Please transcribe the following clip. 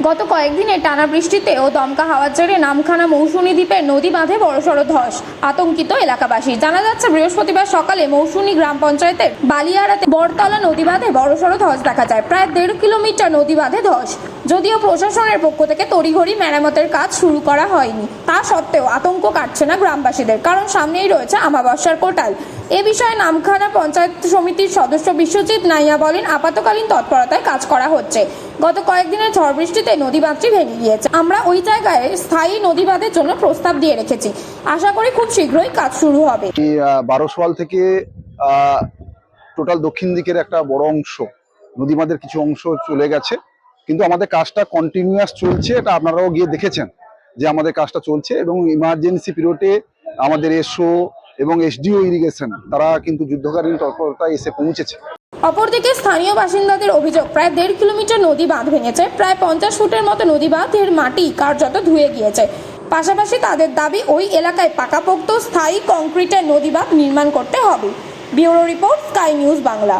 গত কয়েকদিনে টানা বৃষ্টিতে ও দমকা হাওয়ার জেরে নামখানা মৌসুমী দ্বীপের নদী বাঁধে বড়সড় ধস, আতঙ্কিত এলাকাবাসী। জানা যাচ্ছে বৃহস্পতিবার সকালে মৌসুমী গ্রাম পঞ্চায়েতের বালিয়াড়াতে বড়তলা নদী বাঁধে বড়সড় ধস দেখা যায়। প্রায় 1.5 কিলোমিটার নদী বাঁধে ধস। যদিও প্রশাসনের পক্ষ থেকে তড়িঘড়ি মেরামতের কাজ শুরু করা হয়নি, তা সত্ত্বেও আতঙ্ক কাটছে না গ্রামবাসীদের, কারণ সামনেই রয়েছে আমাবস্যার কোটাল। এ বিষয়ে নামখানা পঞ্চায়েত সমিতির সদস্য বিশ্বজিৎ নাইয়া বলেন, আপাতকালীন তৎপরতায় কাজ করা হচ্ছে। গত কয়েকদিনের ঝড় বৃষ্টিতে নদী বাঁধটি ভেঙে গিয়েছে। আমরা ওই জায়গায় স্থায়ী নদী বাঁধের জন্য প্রস্তাব দিয়ে রেখেছি। আশা করি খুব শীঘ্রই কাজ শুরু হবে। 12 থেকে টোটাল দক্ষিণ দিকের একটা বড় অংশ নদী বাঁধের কিছু অংশ চলে গেছে, কিন্তু আমাদের কাজটা কন্টিনিউয়াস চলছে। এটা আপনারাও গিয়ে দেখেছেন যে আমাদের কাজটা চলছে, এবং ইমার্জেন্সি পিরিয়ডে আমাদের এসও এবং এসডিও ইরিগেশন তারা কিন্তু যুদ্ধকালীন তৎপরতায় এসে পৌঁছেছে। অপরদিকে স্থানীয় বাসিন্দাদের অভিযোগ, প্রায় 1.5 কিলোমিটার নদী বাঁধ ভেঙেছে। প্রায় 50 ফুটের মতো নদী বাঁধের মাটি কার্যত ধুয়ে গিয়েছে। পাশাপাশি তাদের দাবি, ওই এলাকায় পাকাপোক্ত স্থায়ী কংক্রিটের নদী বাঁধ নির্মাণ করতে হবে। Bureau report, sky news Bangla.